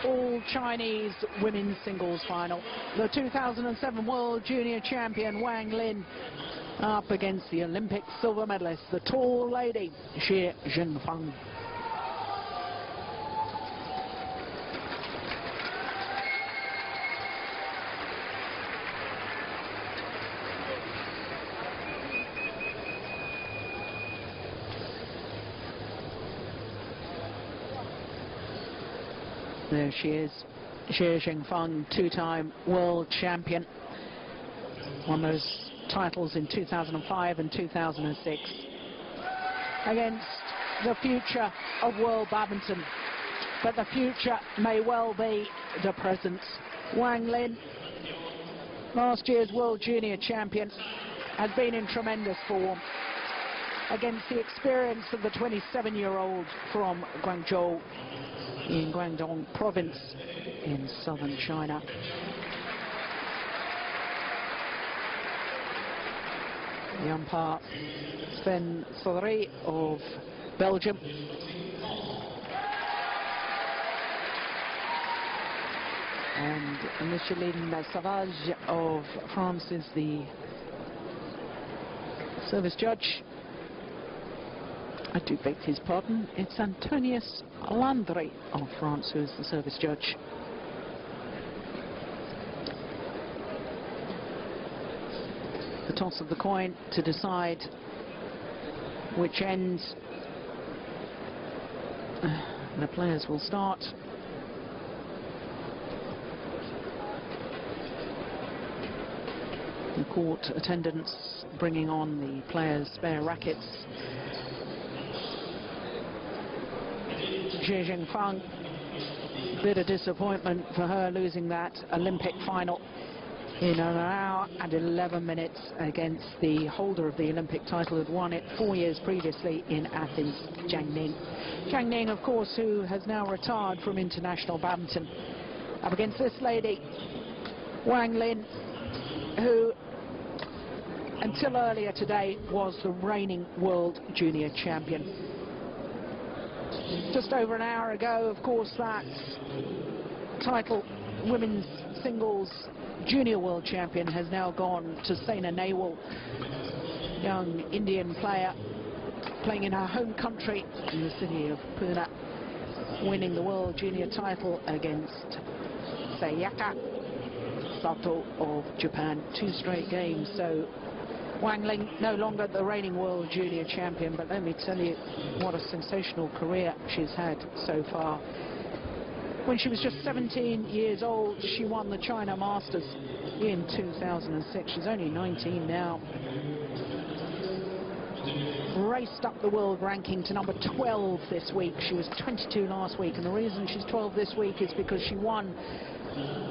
all-Chinese women's singles final. The 2007 World Junior Champion Wang Lin up against the Olympic silver medalist, the tall lady, Xingfang. There she is, Xingfang, two-time world champion. Won those titles in 2005 and 2006. Against the future of world badminton. But the future may well be the present. Wang Lin, last year's world junior champion, has been in tremendous form against the experience of the 27-year-old from Guangzhou in Guangdong province in southern China. The umpire, Sven XIE of Belgium. And Monsieur Lin Savage of France is the service judge. I do beg his pardon, it's Antonius Landry of France who is the service judge. The toss of the coin to decide which end the players will start. The court attendants bringing on the players' spare rackets. Xingfang, bitter disappointment for her losing that Olympic final in an hour and 11 minutes against the holder of the Olympic title, who had won it 4 years previously in Athens, Zhang Ning. Zhang Ning, of course, who has now retired from international badminton. Up against this lady, Wang Lin, who until earlier today was the reigning world junior champion. Just over an hour ago, of course, that title, women's singles junior world champion, has now gone to Saina Nehwal, young Indian player playing in her home country in the city of Pune, winning the world junior title against Sayaka Sato of Japan. 2 straight games. So Wang Lin no longer the reigning world junior champion, but let me tell you what a sensational career she's had so far. When she was just 17 years old, she won the China Masters in 2006. She's only 19 now. Raced up the world ranking to number 12 this week. She was 22 last week, and the reason she's 12 this week is because she won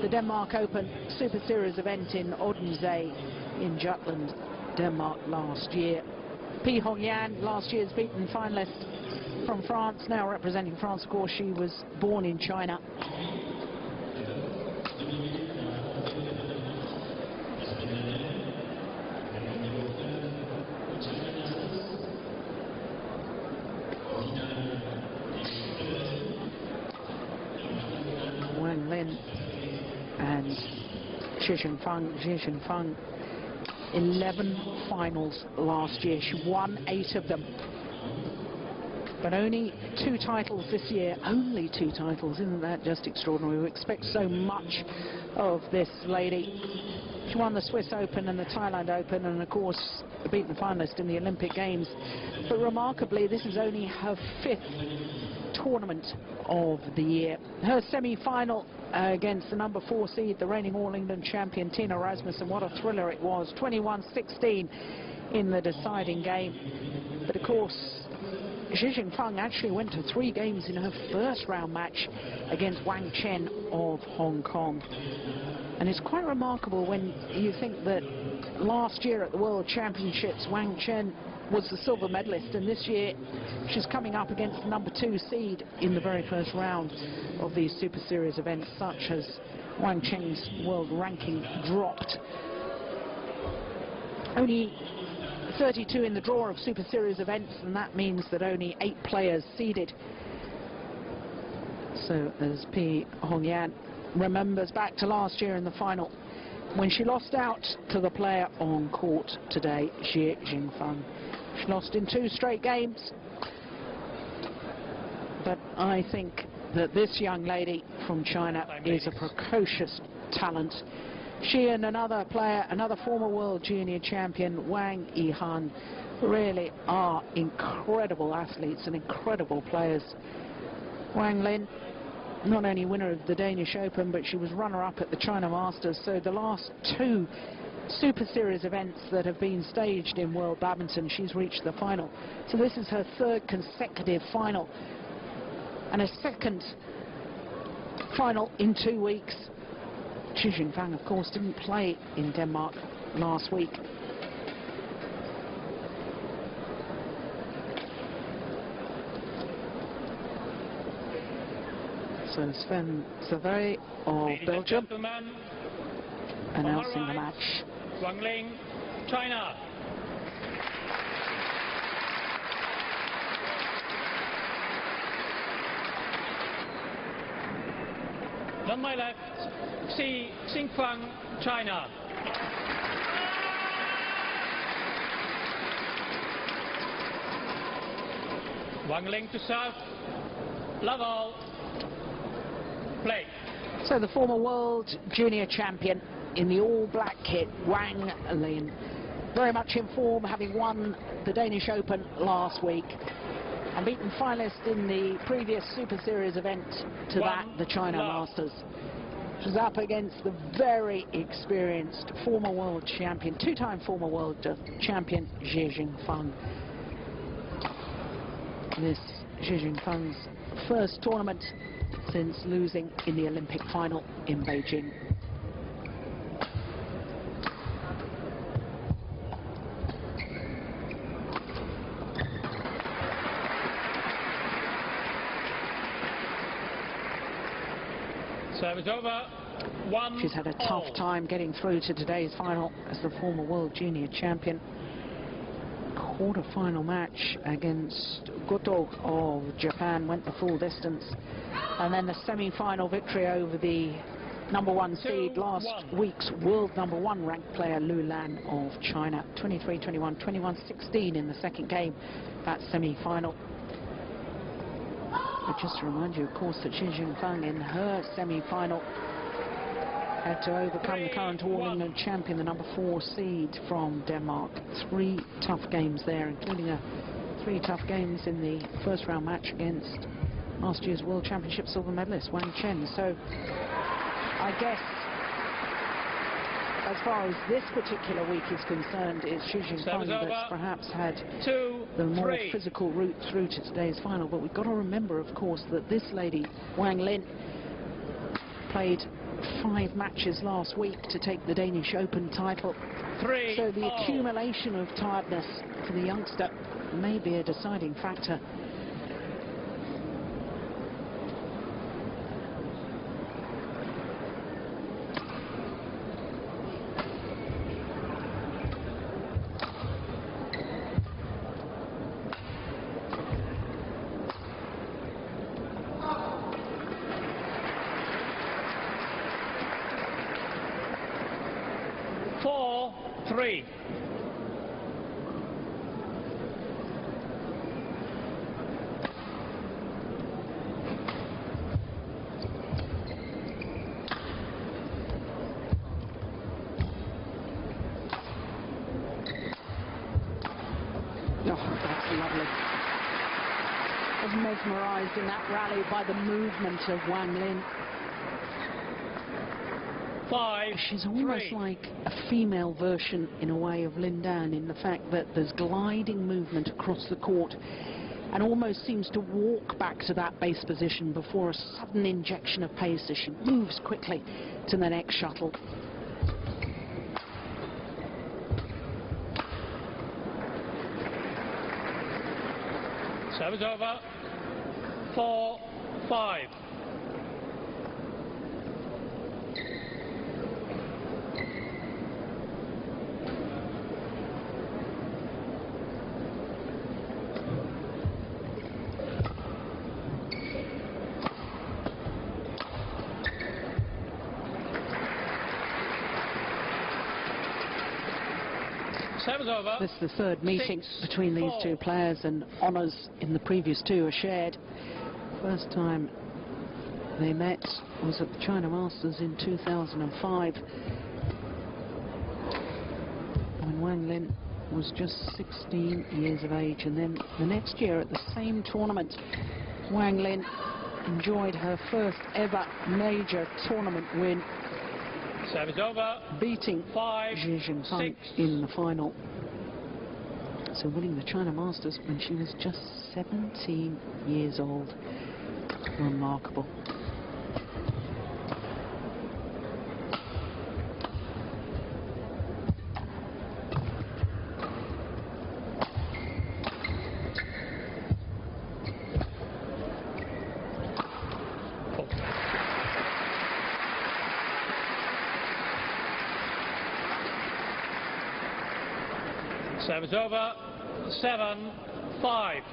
the Denmark Open Super Series event in Odense in Jutland, Denmark last year. Pi Hongyan, last year's beaten finalist from France, now representing France. Of course, she was born in China. Wang Lin and Xingfang, 11 finals last year. She won 8 of them. But only 2 titles this year. Only 2 titles. Isn't that just extraordinary? We expect so much of this lady. She won the Swiss Open and the Thailand Open, and of course the beaten finalist in the Olympic Games. But remarkably, this is only her 5th tournament of the year. Her semi-final against the number 4 seed, the reigning All England champion Tina Rasmussen. What a thriller it was. 21-16 in the deciding game. But of course, Xingfang actually went to 3 games in her first round match against Wang Chen of Hong Kong. And it's quite remarkable when you think that last year at the World Championships, Wang Chen was the silver medalist, and this year she's coming up against the number 2 seed in the very first round of these Super Series events, such as Wang Chen's world ranking dropped. Only 32 in the draw of Super Series events, and that means that only 8 players seeded So as Pi Hongyan remembers back to last year in the final, when she lost out to the player on court today, Xingfang. She lost in 2 straight games. But I think that this young lady from China is a precocious talent. She and another player, another former world junior champion, Wang Yihan, really are incredible athletes and incredible players. Wang Lin, not only winner of the Danish Open, but she was runner-up at the China Masters. So the last 2 Super Series events that have been staged in world badminton, she's reached the final. So this is her 3rd consecutive final, and a 2nd final in 2 weeks. Xingfang, of course, didn't play in Denmark last week. So Sven Savary of Belgium announcing the match. Wang Ling, China. On my left, Xingfang, China. Wang Ling to serve. Level. Play. So the former world junior champion in the all-black kit, Wang Lin, very much in form, having won the Danish Open last week and beaten finalist in the previous Super Series event to that, the China Masters. She's up against the very experienced former world champion, 2-time former world champion, Xingfang. This Xingfang's first tournament since losing in the Olympic final in Beijing. Service over. She's had a tough time getting through to today's final as the former world junior champion. Quarter-final match against Goto of Japan, went the full distance, and then the semi-final victory over the #1 seed last week's world #1 ranked player Lu Lan of China. 23-21, 21-16 in the second game, that semi-final. But just to remind you, of course, that Xingfang in her semi-final had to overcome the current All-England champion, the #4 seed from Denmark. 3 tough games there, including 3 tough games in the first round match against last year's World Championship silver medalist Wang Chen. So I guess as far as this particular week is concerned, it's Xingfang that's perhaps had the more physical route through to today's final. But we've got to remember, of course, that this lady, Wang Lin, played 5 matches last week to take the Danish Open title. So the accumulation of tiredness for the youngster may be a deciding factor. Mesmerized in that rally by the movement of Wang Lin. She's almost like a female version, in a way, of Lin Dan, in the fact that there's gliding movement across the court and almost seems to walk back to that base position before a sudden injection of pace as she moves quickly to the next shuttle. Service over. 4-5. Serve's over. This is the third meeting 6, between these 4. two players, and honours in the previous two are shared. First time they met was at the China Masters in 2005, when Wang Lin was just 16 years of age. And then the next year at the same tournament, Wang Lin enjoyed her first ever major tournament win, Service over. beating 5, Xingfang 6. in the final. So winning the China Masters when she was just 17 years old. Remarkable. Service over. 7, 5.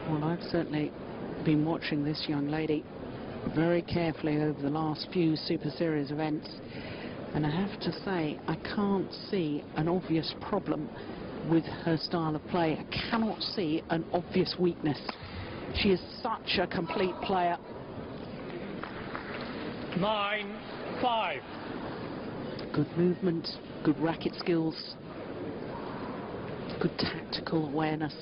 Well, I've certainly been watching this young lady very carefully over the last few Super Series events, and I have to say I can't see an obvious problem with her style of play. I cannot see an obvious weakness. She is such a complete player. 9, 5. Good movement, good racket skills, good tactical awareness.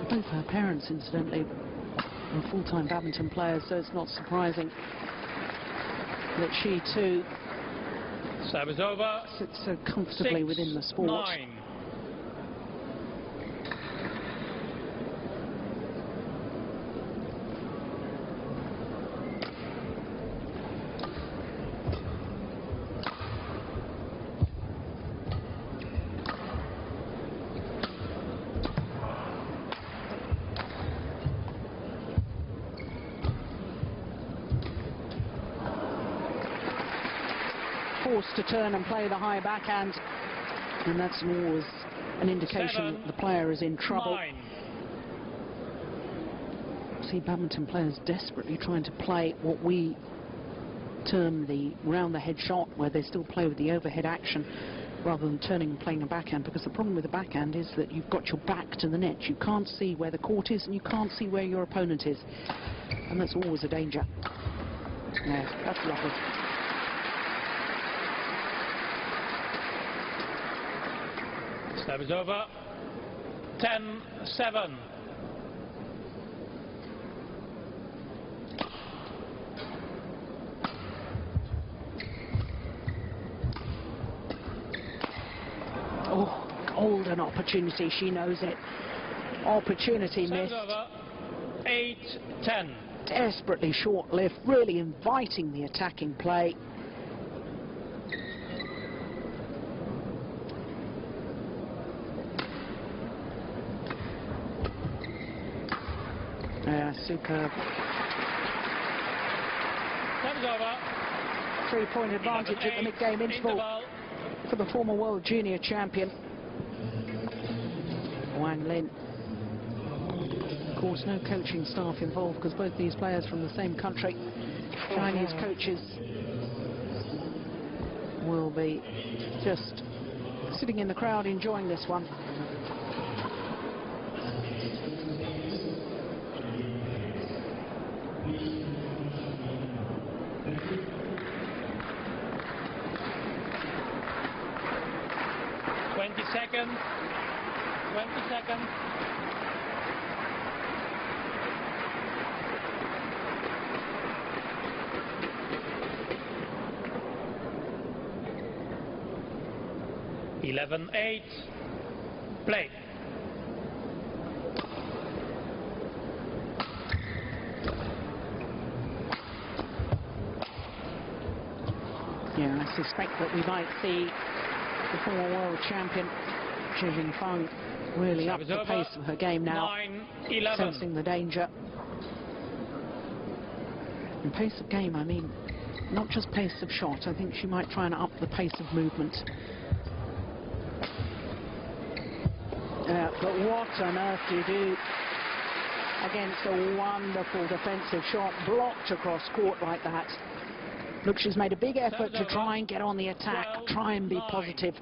Both her parents, incidentally, are full-time badminton players, so it's not surprising that she too Service over. sits so comfortably 6, within the sport. 9. Forced to turn and play the high backhand, and that's always an indication 7, that the player is in trouble. 9. See badminton players desperately trying to play what we term the round the head shot, where they still play with the overhead action rather than turning and playing a backhand, because the problem with the backhand is that you've got your back to the net. You can't see where the court is and you can't see where your opponent is, and that's always a danger. Yeah, that's lovely. Service over. 10, 7. Oh, golden opportunity, she knows it. Opportunity Service missed. over. 8, 10. Desperately short lift, really inviting the attacking play. Yeah, superb. Service over. Three-point advantage at the mid-game interval for the former world junior champion, Wang Lin. Of course, no coaching staff involved, because both these players from the same country. Chinese coaches will be just sitting in the crowd enjoying this one. Seconds. 20 seconds. Eleven, 8. Play. Yeah, I suspect that we might see the former world champion Xingfang really up the pace of her game now, 9-11. sensing the danger. And pace of game, I mean, not just pace of shot. I think she might try and up the pace of movement. But what on earth do you do against a wonderful defensive shot blocked across court like that? Look, she's made a big effort to try and get on the attack, try and be positive.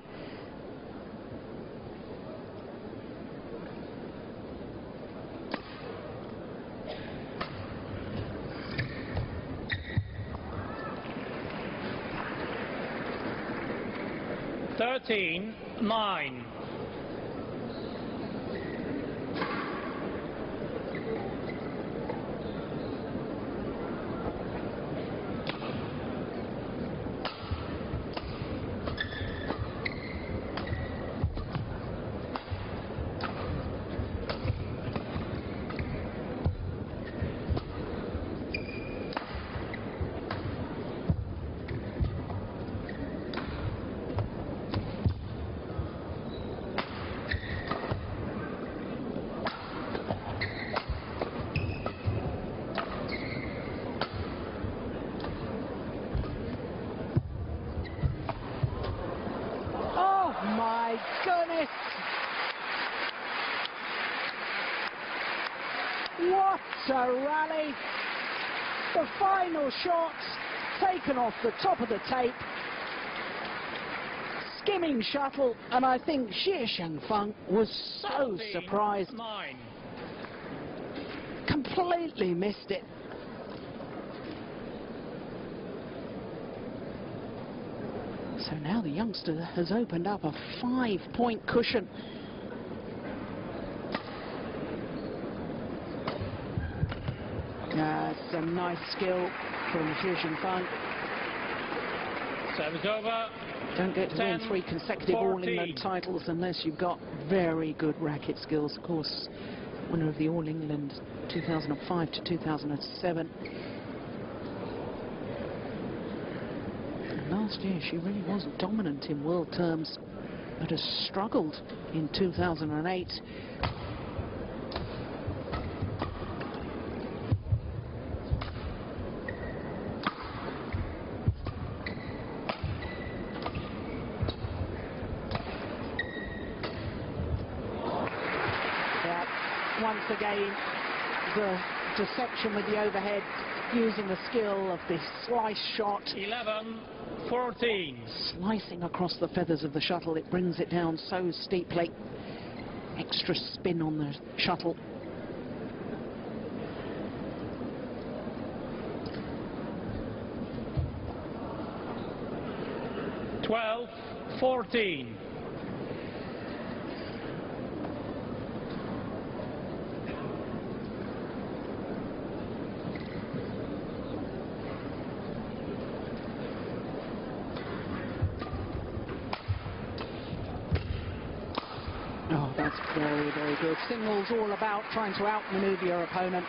Thirteen, 9. My goodness! What a rally! The final shot taken off the top of the tape. Skimming shuttle, and I think Xingfang was so 14, surprised. 9. Completely missed it. So now the youngster has opened up a 5-point cushion. Some nice skill from Xingfang. Service over. Don't get to 10, win 3 consecutive 14. All England titles unless you've got very good racket skills. Of course, winner of the All England 2005 to 2007. Last year she really wasn't dominant in world terms, but has struggled in 2008. Yeah, once again the deception with the overhead, using the skill of the slice shot. 11-14. Slicing across the feathers of the shuttle, it brings it down so steeply. Extra spin on the shuttle. Twelve, 14. Oh, that's very, very good. Singles all about trying to outmaneuver your opponent.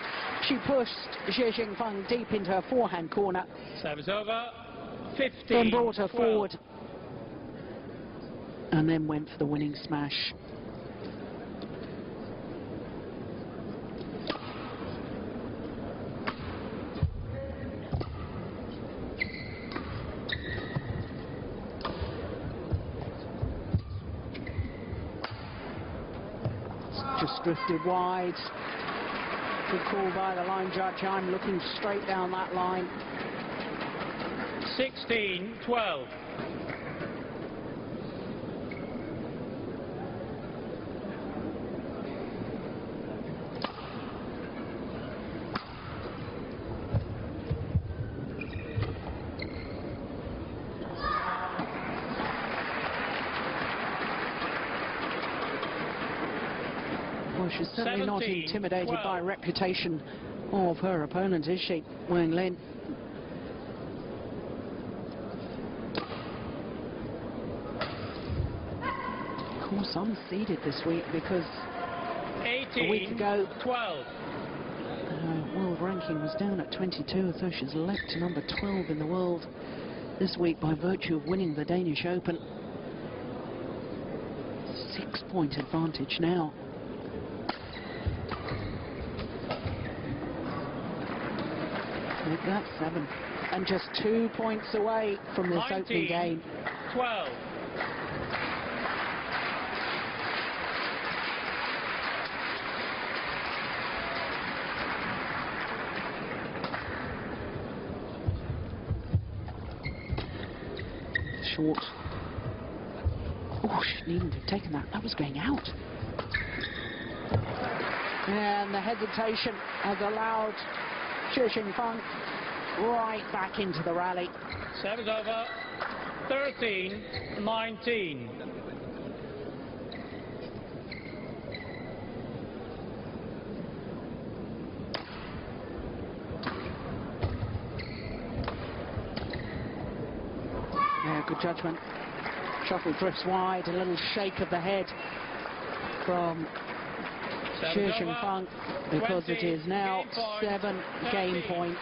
She pushed Xingfang deep into her forehand corner. Service over. 15. Then brought her 12. forward. And then went for the winning smash. Just drifted wide. Good call by the line judge. I'm looking straight down that line. 16-12. Well, she's certainly not 17, intimidated 12. by reputation of her opponent, is she, Lin? Of course, unseeded this week because 18, a week ago 12. world ranking was down at 22, so she's leapt to number 12 in the world. this week by virtue of winning the Danish Open. 6-point advantage now. Make that 7. And just 2 points away from this 19, opening game. 12. Short. Oh, she needn't have taken that. That was going out. And the hesitation has allowed Xingfang right back into the rally. Service over. 13, 19. Yeah, good judgment. Shuttle drifts wide, a little shake of the head from Xingfang, because 20, it is now game point, 7 game 30. points.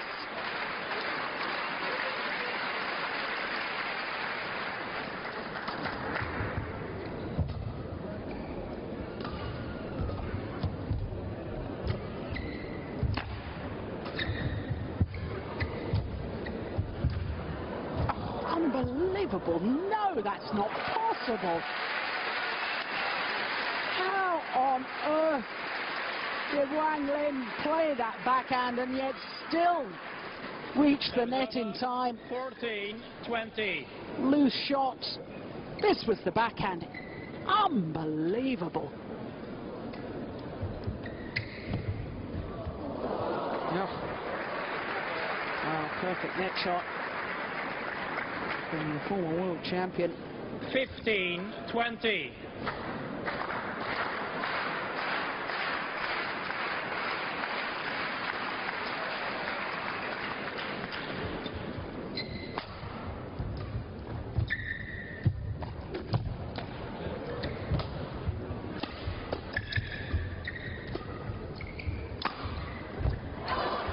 Unbelievable. No, that's not possible. How on earth did Lin WANG play that backhand and yet still reach the net in time? 14, 20. Loose shots. This was the backhand. Unbelievable. Yeah. Wow, perfect net shot from the former world champion. 15, 20.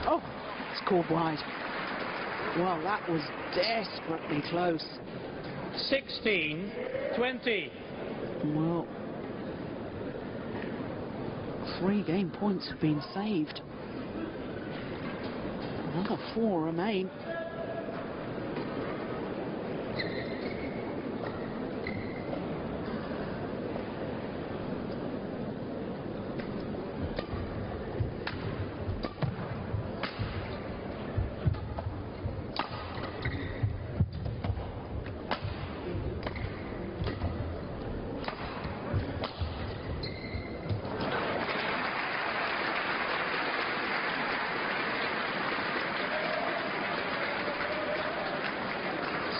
Oh, it's called wide. Well, that was desperately close. 16, 20. Well, 3 game points have been saved. Another 4 remain.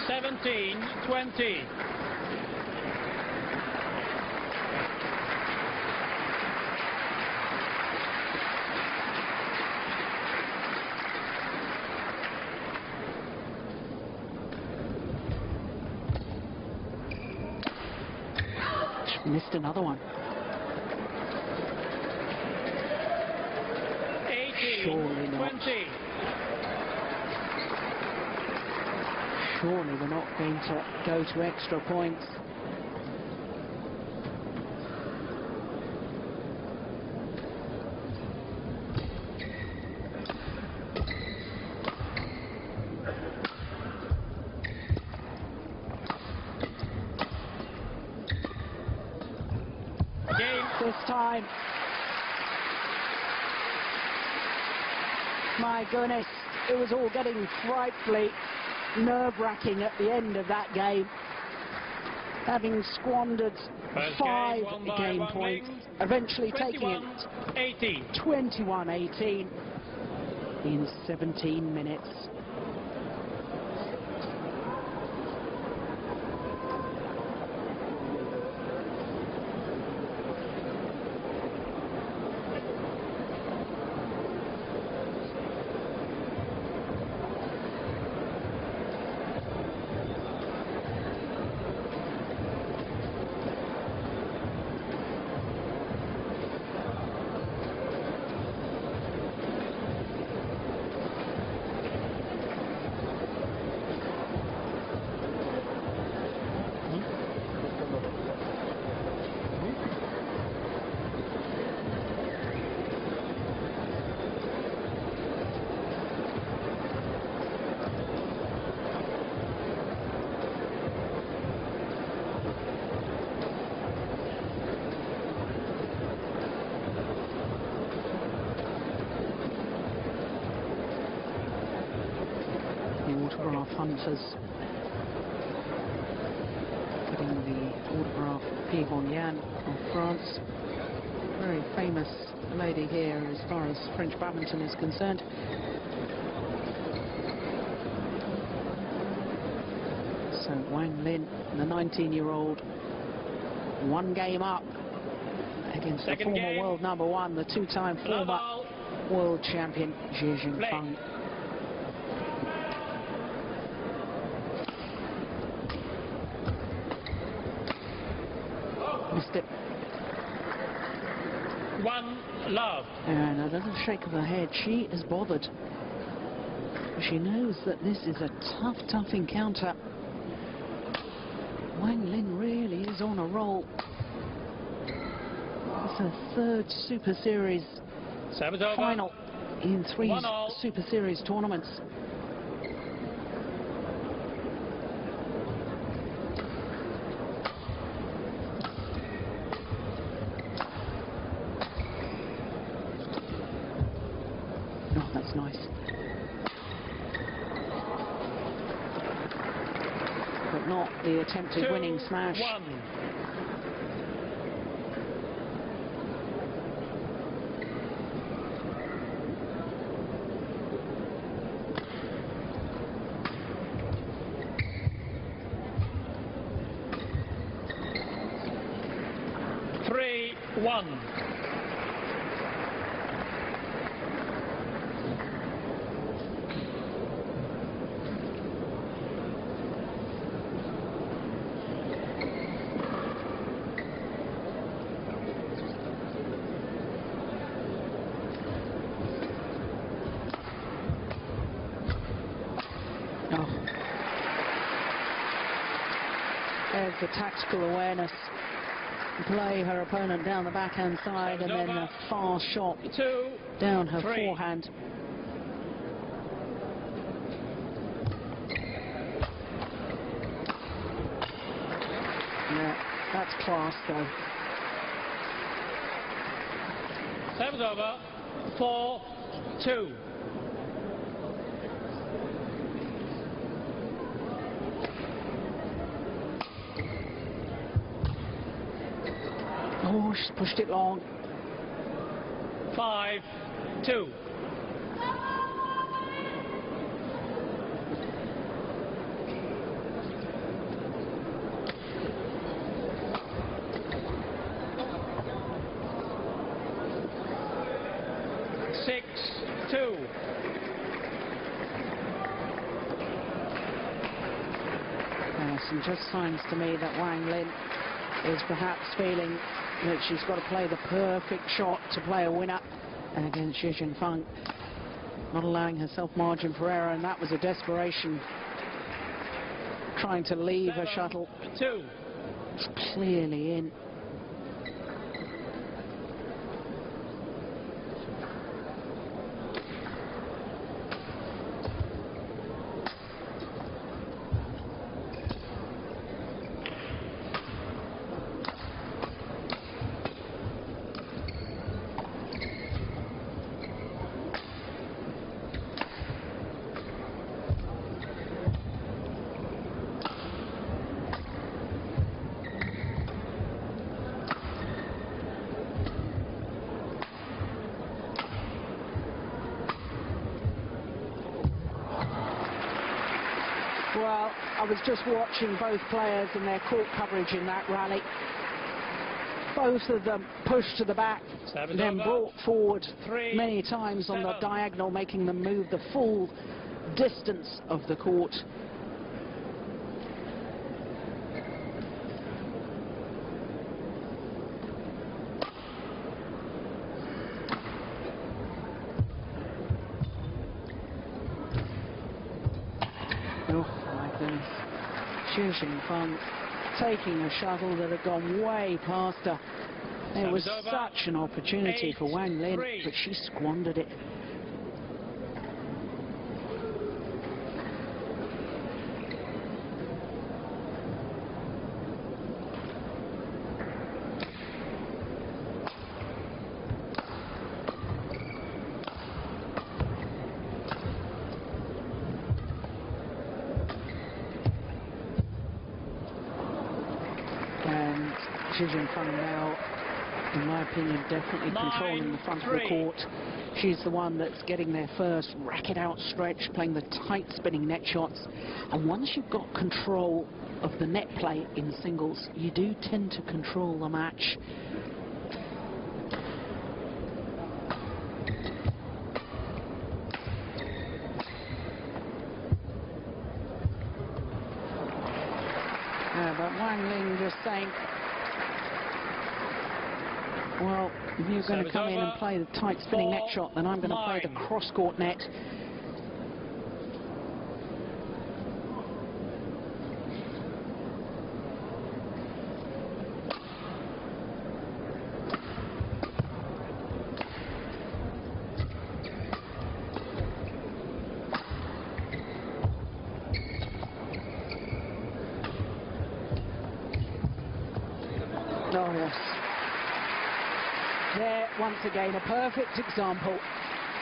Seventeen, 20. Missed another one. 18, Surely not. 20. Surely we're not going to go to extra points. Game. This time, my goodness, it was all getting frightfully nerve-wracking at the end of that game, having squandered First 5 game won by game Wang points, Ling. eventually taking 21, it 18. 21-18 in 17 minutes. autograph hunters. Getting the autograph of Pi Hongyan of France. Very famous lady here as far as French badminton is concerned. So Wang Lin, the 19-year-old, one game up against the former world number one, the two-time former world champion Xingfang. Missed it. 1-love. And a little shake of her head. She is bothered. She knows that this is a tough encounter. Wang Lin really is on a roll. It's her third Super Series final in 3 Super Series tournaments. Oh, that's nice. But not the attempted winning smash. 2-1. There's the tactical awareness. Play her opponent down the backhand side and then a fast shot down her forehand. Yeah, that's class though. Serve's over. 4-2. Oh, she's pushed it long. 5-2. Some just signs to me that Wang Lin is perhaps feeling that she's got to play the perfect shot to play a winner against Xingfang, not allowing herself margin for error, and that was a desperation, trying to leave her shuttle. 2. It's clearly in. Well, I was just watching both players and their court coverage in that rally. Both of them pushed to the back, then brought forward many times on the diagonal, making them move the full distance of the court. Xingfang taking a shuttle that had gone way past her. It was such an opportunity for Wang Lin, but she squandered it. Xingfang now, in my opinion, definitely controlling the front of the 9-3. court. She's the one that's getting there first, racket outstretched, playing the tight spinning net shots. And once you've got control of the net play in singles, you do tend to control the match. But Wang Ling just saying, well, if you're going to come in and play the tight spinning net shot, then I'm going to play the cross-court net. Oh, yes. There, once again, a perfect example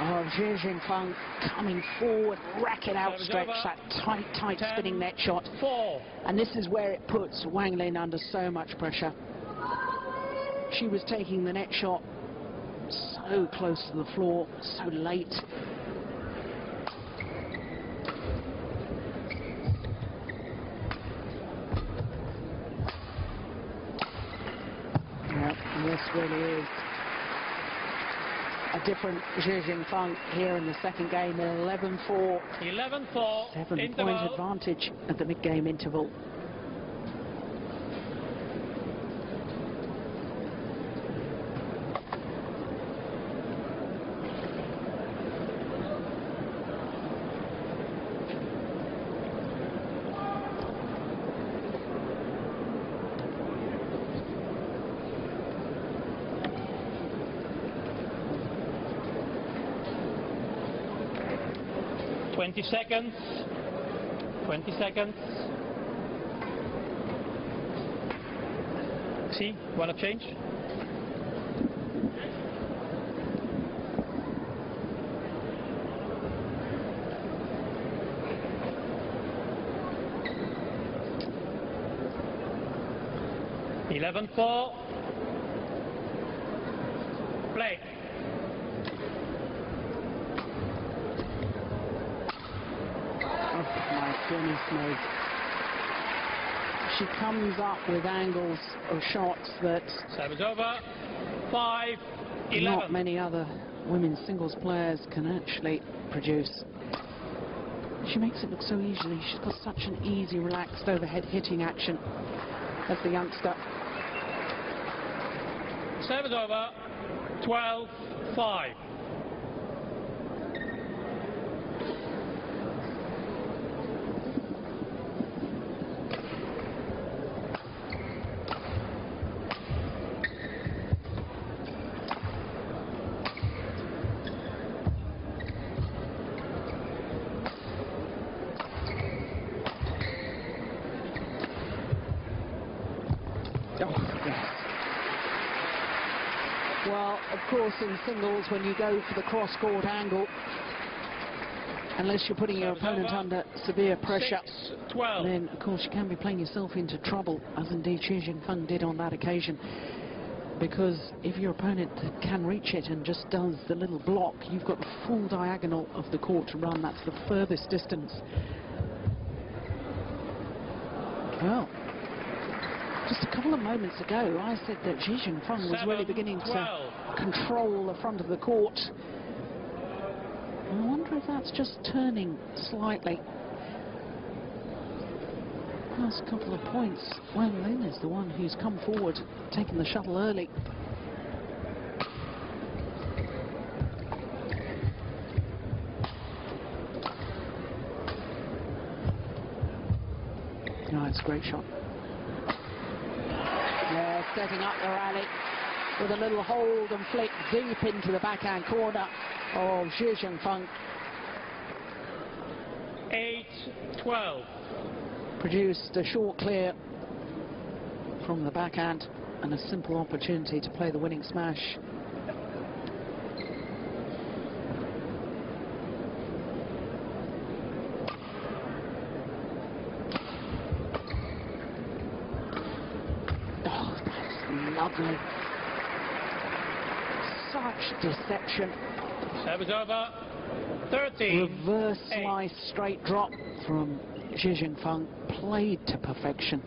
of Xingfang coming forward, racket outstretched, that tight spinning net shot. 4. And this is where it puts Wang Lin under so much pressure. She was taking the net shot so close to the floor, so late. This really is a different Xingfang here in the second game, 11-4. 11-4. 7-point advantage at the mid-game interval. Twenty seconds. 20 seconds. See, wanna change? (11-4). Play. Goodness me. She comes up with angles of shots that Service over. 5-11. not many other women's singles players can actually produce. She makes it look so easily. She's got such an easy, relaxed overhead hitting action as the youngster. Service over. 12-5. Well, of course, in singles, when you go for the cross-court angle, unless you're putting your opponent under severe pressure, 6-12. then, of course, you can be playing yourself into trouble, as indeed Xingfang did on that occasion. Because if your opponent can reach it and just does the little block, you've got the full diagonal of the court to run. That's the furthest distance. Well, just a couple of moments ago, I said that Xingfang was really beginning to control the front of the court. I wonder if that's just turning slightly. Last couple of points, Wang Lin is the one who's come forward, taking the shuttle early. Oh, it's a great shot. Yeah, setting up the rally with a little hold and flick deep into the backhand corner of Xingfang. 8-12. Produced a short clear from the backhand and a simple opportunity to play the winning smash. suddenly. Such deception. Service over. 13. Reverse 8. slice, straight drop from Xingfang, played to perfection.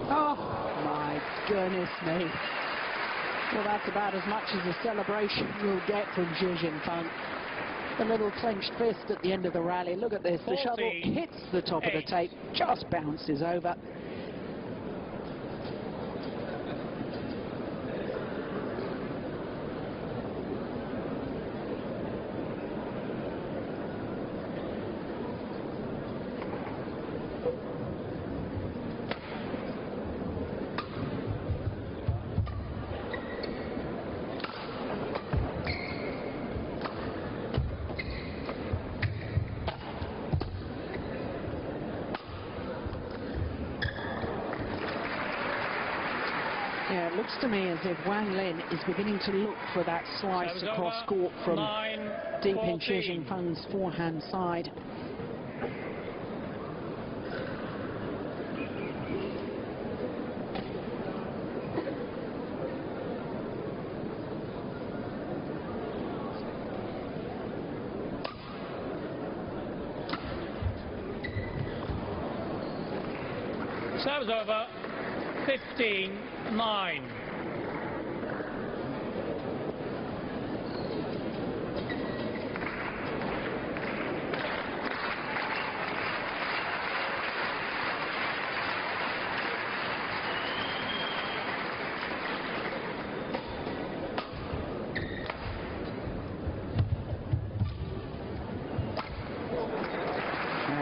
Oh, my goodness me. Well, that's about as much as a celebration you'll get from Xingfang. The little clenched fist at the end of the rally. Look at this. The shuttle 14, hits the top of the 8. tape, just bounces over. Yeah, it looks to me as if Lin WANG is beginning to look for that slice Service across over. court from 9, deep in 14. Xingfang's forehand side. Service over. 15, 9.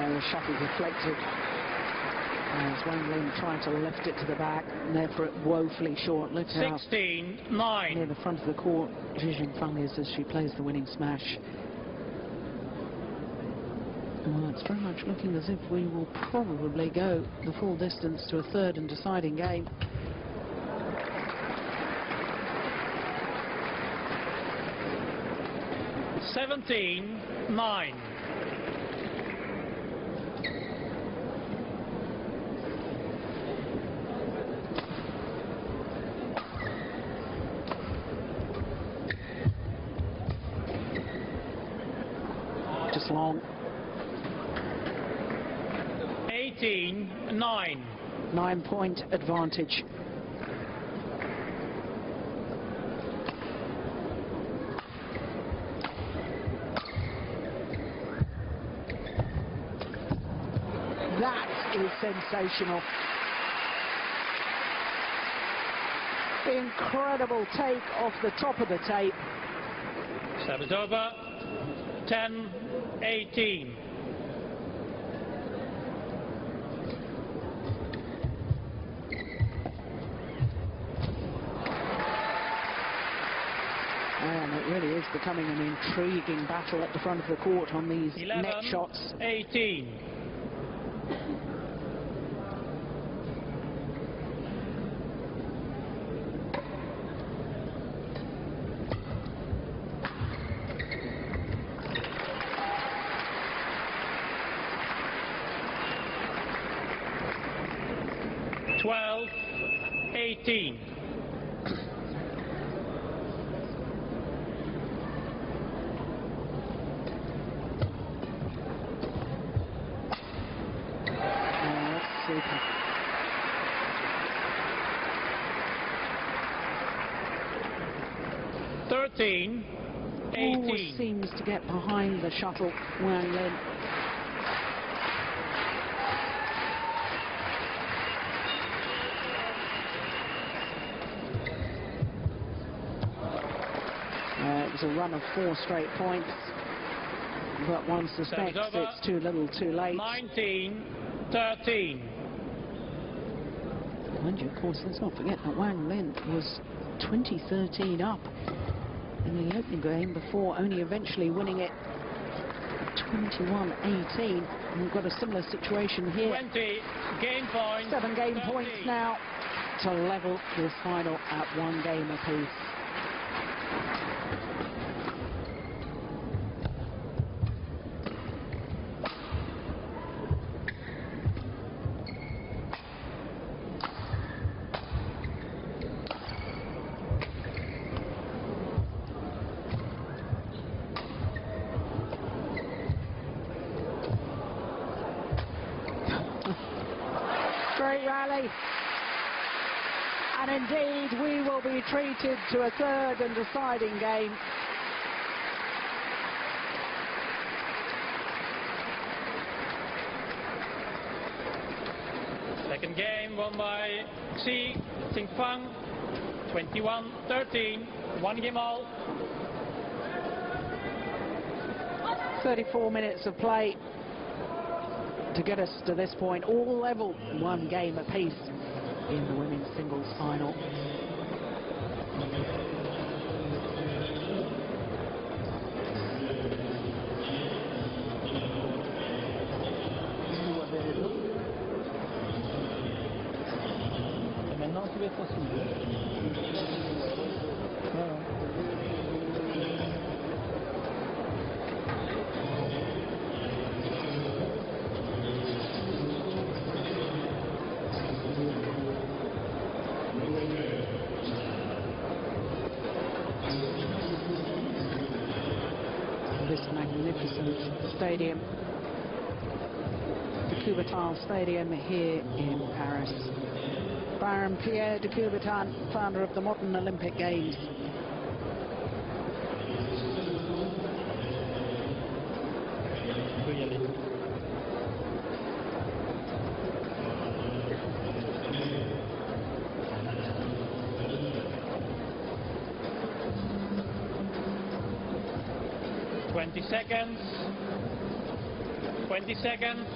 The shuttle deflected as Lin tried to lift it to the back, and therefore it woefully short. Look how 16, near 9. the front of the court Xingfang is as she plays the winning smash. Well, it's very much looking as if we will probably go the full distance to a third and deciding game. Seventeen, 9. Just long. 18, 9. 9-point advantage. That is sensational. Incredible take off the top of the tape. Service over. 10, 18. And it really is becoming an intriguing battle at the front of the court on these 11, net shots. 18. Twelve, 18. Super. Thirteen, Always 18. seems to get behind the shuttle, Lin. It was a run of 4 straight points, but one suspects it's too little too late. 19, 13. Mind you, of course, let's not forget that Lin was 2013 up in the opening game before only eventually winning it 21-18. And we've got a similar situation here. 20 game points. 7 game 30. points now to level this final at 1 game apiece. Great rally, and indeed we will be treated to a third and deciding game. Second game won by Xingfang 21-13. 1 game all. 34 minutes of play to get us to this point, all level, 1 game apiece in the women's singles final. Maintenant tu vas être This magnificent stadium, the Coubertin Stadium here in Paris. Baron Pierre de Coubertin, founder of the modern Olympic Games. seconds. 20 seconds.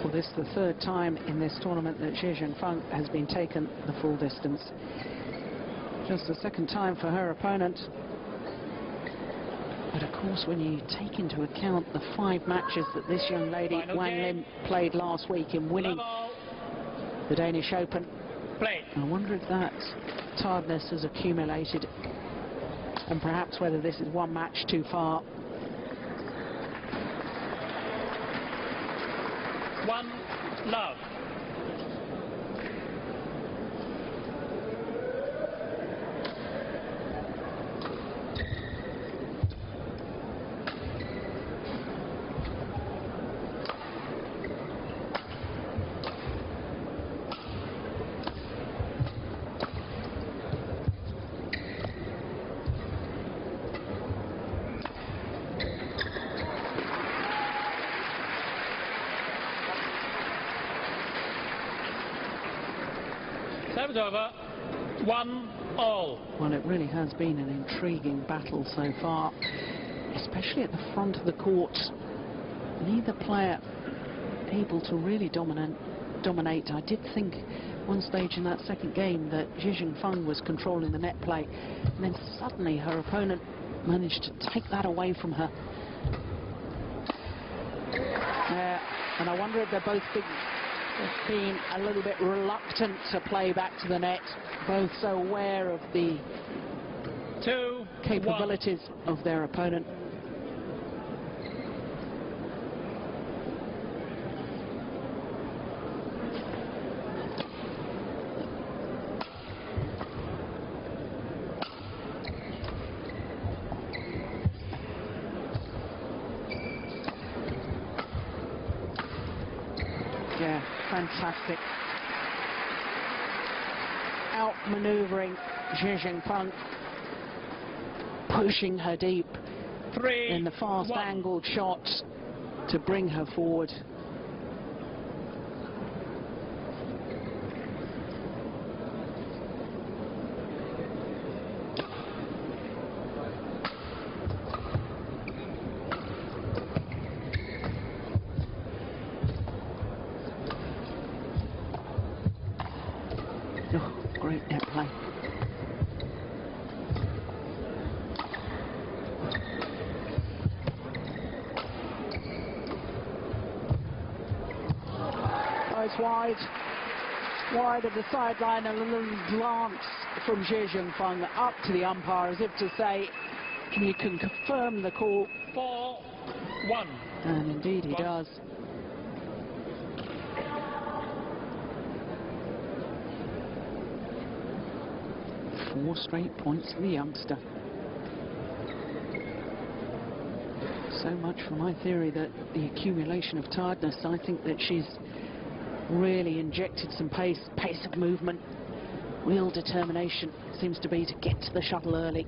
Well, this is the third time in this tournament that Xingfang has been taken the full distance. Just the second time for her opponent. But of course, when you take into account the 5 matches that this young lady, Lin WANG, played last week in winning the Danish Open, I wonder if that tiredness has accumulated, and perhaps whether this is 1 match too far. 1 love. Serves over. 1-all. Well, it really has been an intriguing battle so far, especially at the front of the court. Neither player able to really dominate. I did think one stage in that second game that Xingfang was controlling the net play, and then suddenly her opponent managed to take that away from her. And I wonder if they're both being a little bit reluctant to play back to the net, both so aware of the capabilities of their opponent. Yeah, fantastic. Outmaneuvering Xingfang, pushing her deep in the fast angled shots to bring her forward. Oh, great net play. Oh, it's wide. Wide of the sideline, and a little glance from Xingfang up to the umpire as if to say, you can confirm the call. 4-1. And indeed he does. Four straight points for the youngster. So much for my theory that the accumulation of tiredness, I think that she's really injected some pace of movement. Real determination seems to be to get to the shuttle early.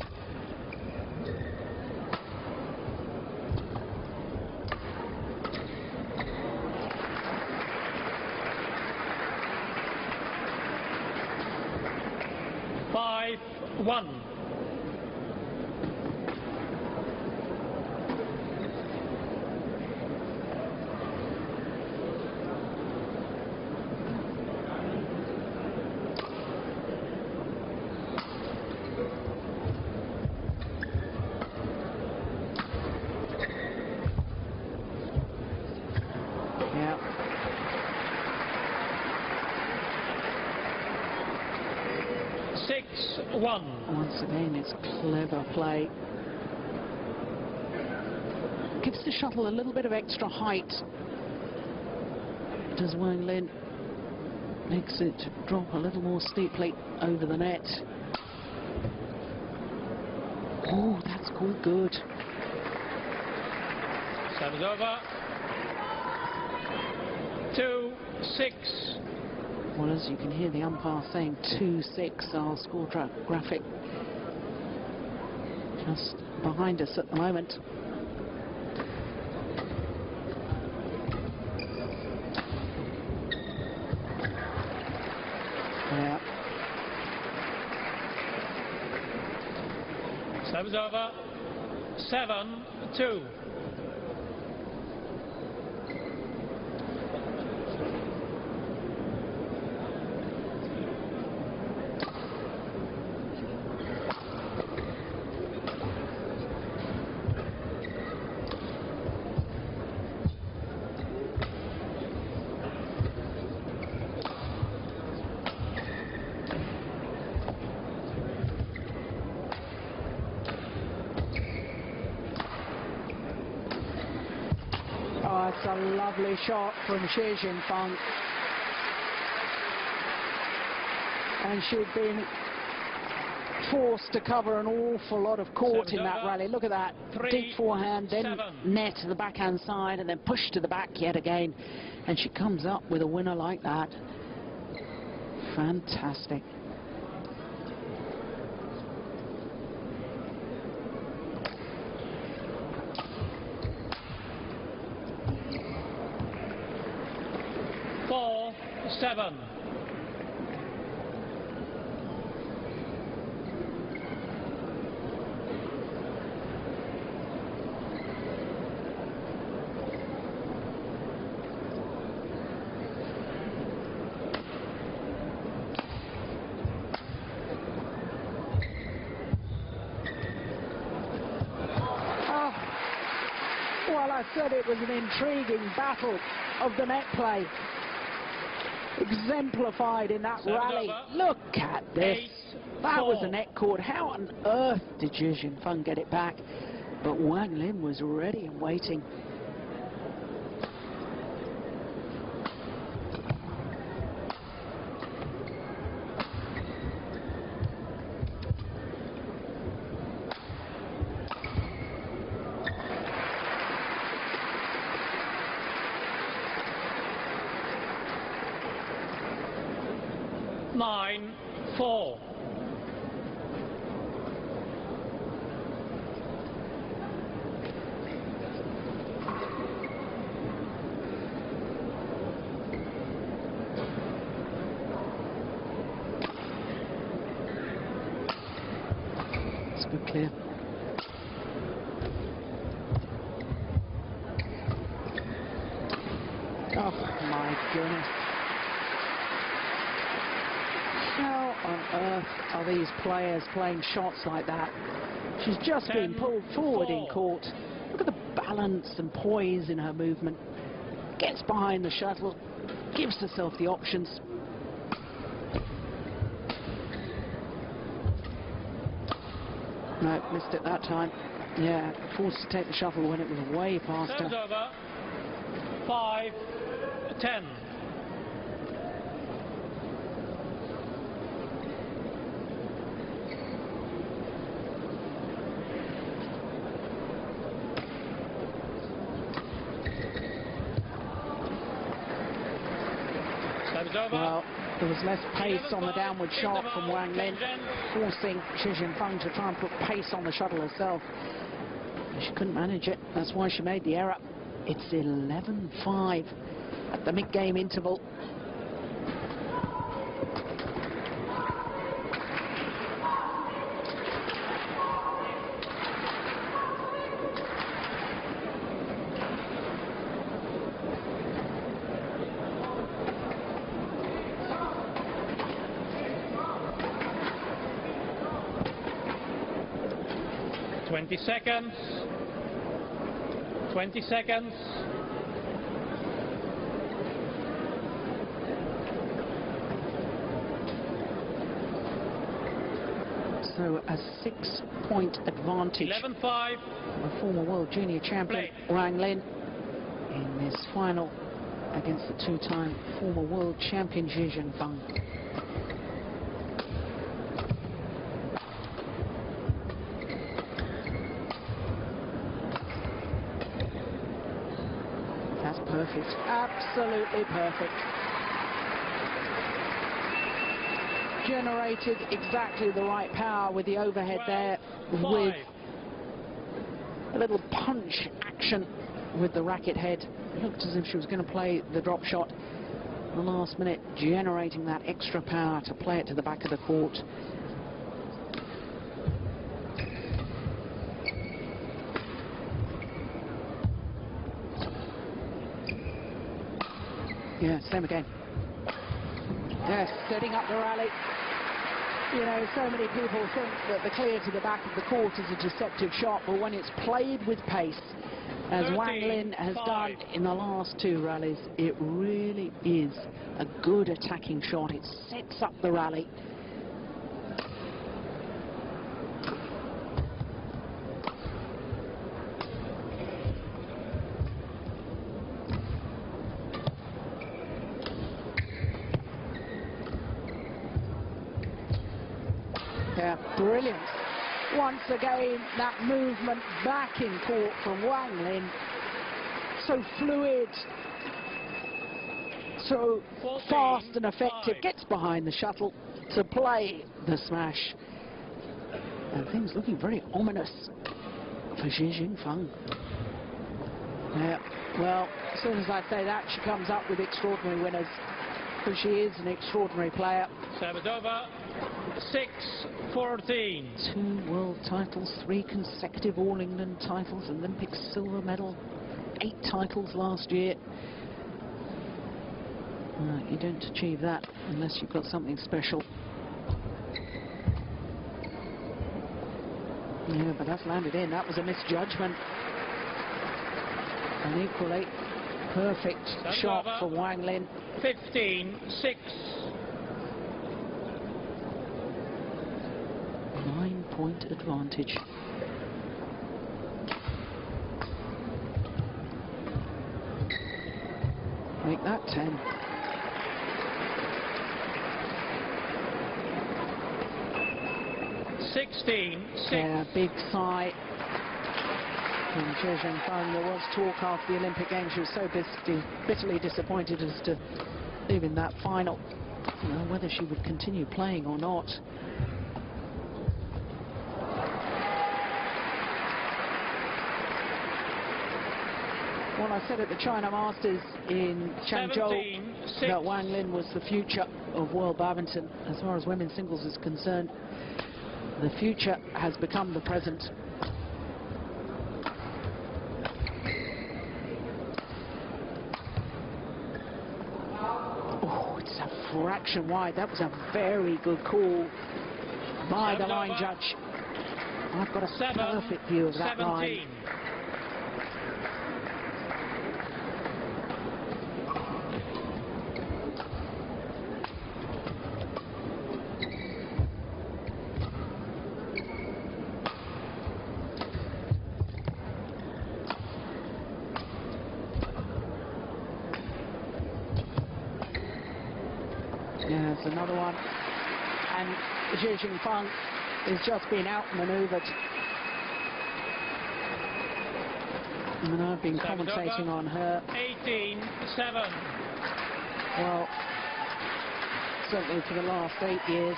One. Yeah. Once again, it's clever play. Gives the shuttle a little bit of extra height. Does Wang Lin. Makes it drop a little more steeply over the net. Oh, that's called good. Service over. 2-6. Well, as you can hear the umpire saying 2-6, our score graphic just behind us at the moment. Yeah. Service over. 7-2. Oh, it's a lovely shot from Xingfang. And she'd been forced to cover an awful lot of court in that rally. Look at that. Deep forehand, then net to the backhand side, and then push to the back yet again. And she comes up with a winner like that. Fantastic. Seven. Well, I said it was an intriguing battle of the net play. Exemplified in that rally. Look at this. That was a net cord. How on earth did Xingfang get it back? But Wang Lin was ready and waiting. Nine, 4. It's good clear. Oh my goodness. earth are these players playing shots like that? She's just been pulled forward in court. Look at the balance and poise in her movement. Gets behind the shuttle, gives herself the options. No, missed it that time. Yeah, forced to take the shuttle when it was way past her. Serves over. 5-10. Well, there was less pace on the downward shot from Wang Lin, forcing Xingfang to try and put pace on the shuttle herself. She couldn't manage it. That's why she made the error. It's 11-5 at the mid-game interval. Twenty seconds. 20 seconds. So a 6-point advantage. 11-5. The former world junior champion Wang Lin in this final against the two-time former world champion Xingfang. That's perfect, absolutely perfect. Generated exactly the right power with the overhead there, with a little punch action with the racket head. It looked as if she was going to play the drop shot at the last minute, generating that extra power to play it to the back of the court. Yeah, same again. Yes, setting up the rally. You know, so many people think that the clear to the back of the court is a deceptive shot, but when it's played with pace, as Wang Lin has done in the last two rallies, it really is a good attacking shot. It sets up the rally. Yeah, brilliant. Once again, that movement back in court from Wang Lin. So fluid, so fast and effective. Gets behind the shuttle to play the smash. And things looking very ominous for Xingfang. Yeah, well, as soon as I say that, she comes up with extraordinary winners, because she is an extraordinary player. Serve over. 6-14. 2 world titles, 3 consecutive All England titles, Olympic silver medal, 8 titles last year. You don't achieve that unless you've got something special. Yeah, but that's landed in. That was a misjudgment. And equally, perfect shot for Wang Lin. 15-6. 9-point advantage. Make that 10. Yeah, big sigh from Xingfang. There was talk after the Olympic Games. She was so bitterly disappointed as to leaving that final. You know, whether she would continue playing or not. Well, I said at the China Masters in Changzhou that Wang Lin was the future of world badminton. As far as women's singles is concerned, the future has become the present. Oh, it's a fraction wide. That was a very good call by the line judge. I've got a perfect view of that 17. line. Yeah, it's another one. And Xingfang is just being outmaneuvered. And I've been commentating on her. 18-7. Well, certainly for the last 8 years.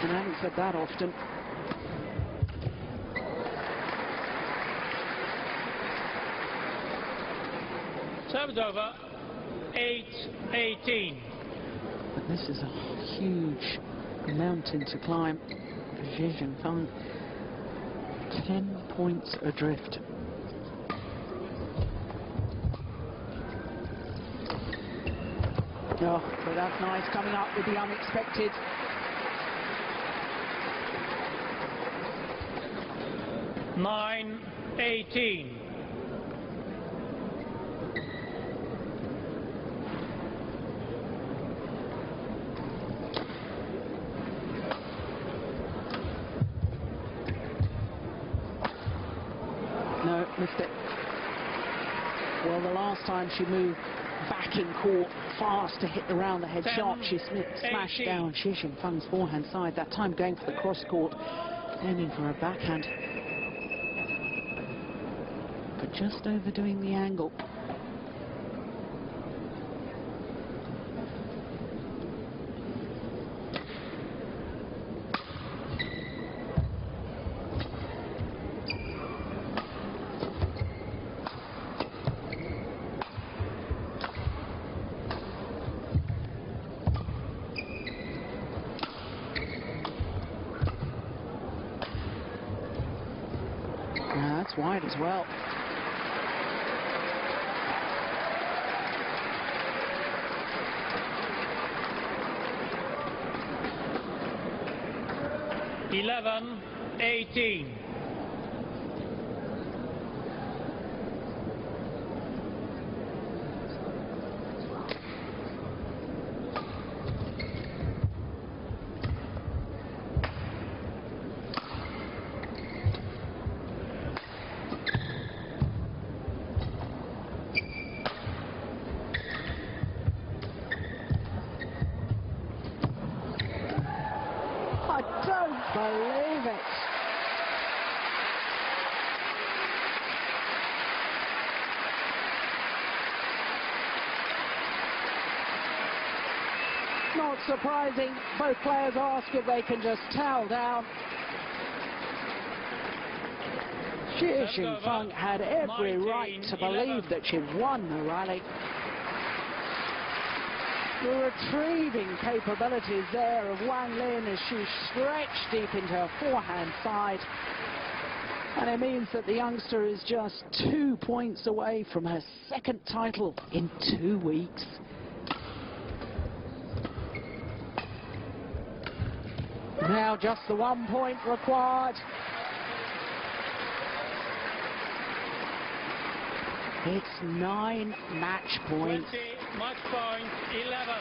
And I haven't said that often. Serves over. 8-18. This is a huge mountain to climb for Xingfang. 10 points adrift. Oh, but that's nice, coming up with the unexpected. Nine, 18. No, missed it. Well, the last time she moved back in court fast to hit the round the head shot, she smashed down Xingfang's forehand side, that time going for the cross court, aiming for a backhand. But just overdoing the angle. That's wide as well. Eleven, 18. I don't believe it. Not surprising. Both players ask if they can just towel down. Xingfang had every right to believe that she won the rally. The retrieving capabilities there of Wang Lin as she stretched deep into her forehand side. And it means that the youngster is just 2 points away from her second title in 2 weeks. Now just the 1 point required. It's 9 match points. 20 match point, 11.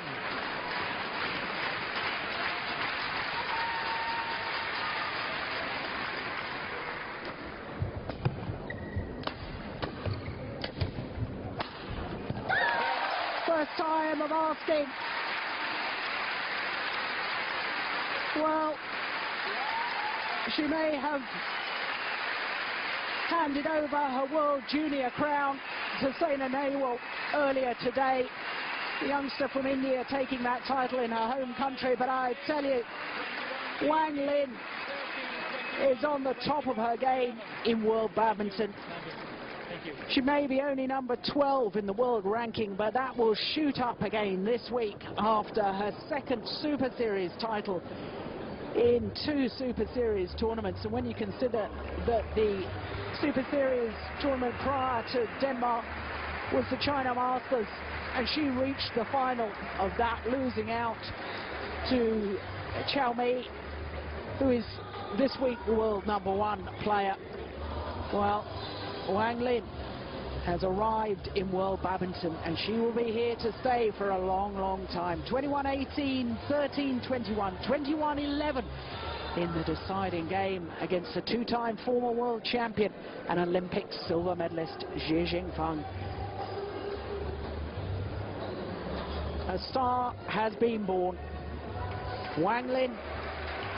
First time of asking. Well, she may have handed over her World Junior crown to Saina Nehwal earlier today. The youngster from India taking that title in her home country, but I tell you, Wang Lin is on the top of her game in world badminton. She may be only number 12 in the world ranking, but that will shoot up again this week after her second Super Series title in 2 Super Series tournaments. And when you consider that the Super Series tournament prior to Denmark was the China Masters, and she reached the final of that, losing out to Xiaomi, who is this week the world #1 player. Well, Wang Lin has arrived in world badminton, and she will be here to stay for a long, long time. 21-18, 13-21, 21-11 in the deciding game against a two-time former world champion and Olympic silver medalist Xingfang. A star has been born. Wang Lin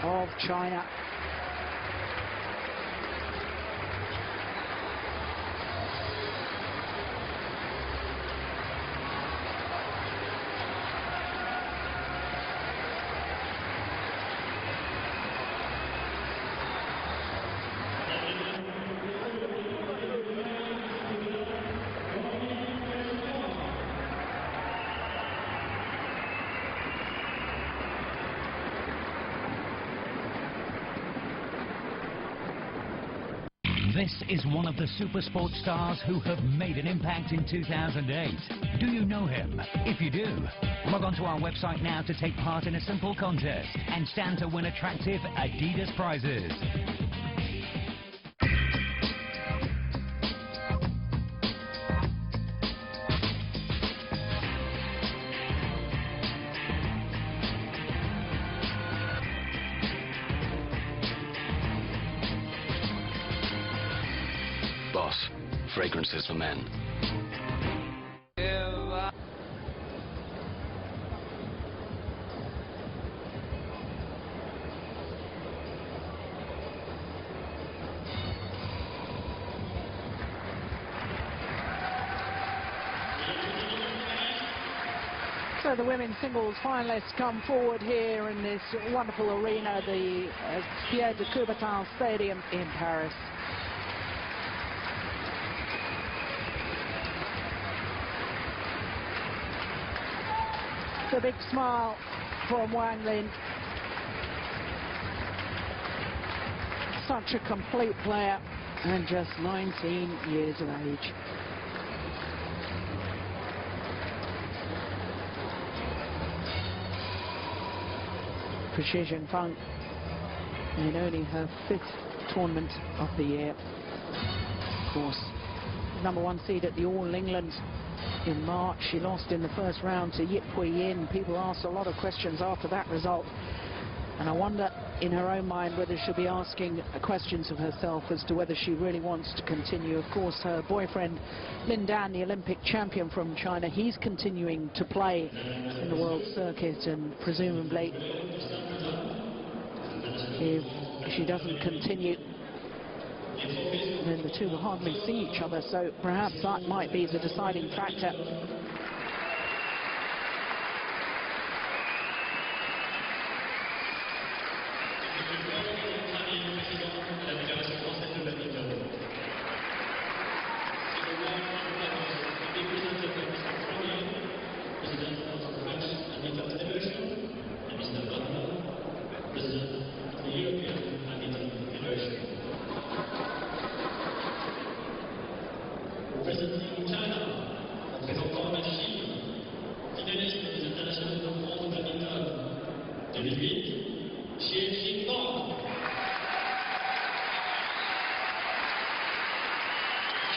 of China. This is one of the super sports stars who have made an impact in 2008. Do you know him? If you do, log on to our website now to take part in a simple contest and stand to win attractive Adidas prizes. Boss, fragrances for men. So the women's singles finalists come forward here in this wonderful arena, the Pierre de Coubertin Stadium in Paris. The big smile from Wang Lin. Such a complete player and just 19 years of age. For Xingfang, in only her 5th tournament of the year. Of course, #1 seed at the All England in March. She lost in the first round to Yin. People asked a lot of questions after that result, and I wonder in her own mind whether she'll be asking questions of herself as to whether she really wants to continue. Of course, her boyfriend Lin WANG, the Olympic champion from China, he's continuing to play in the world circuit, and presumably if she doesn't continue, then the two will hardly see each other, so perhaps that might be the deciding factor.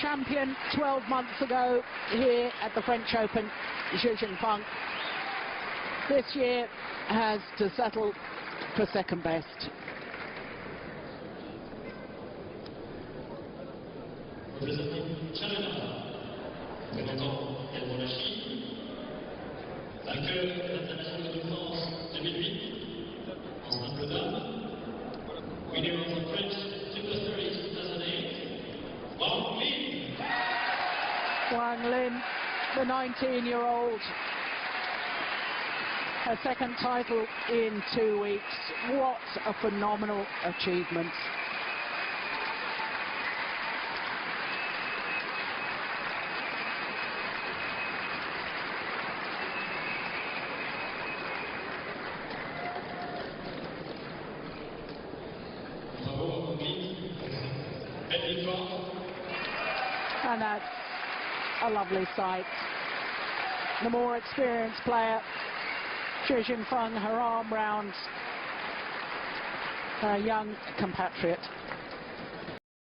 Champion 12 months ago here at the French Open, Xingfang this year has to settle for second best. Wang Lin, the 19-year-old, her second title in 2 weeks. What a phenomenal achievement. And that's a lovely sight. the more experienced player. Xingfang, her arm round her young compatriot.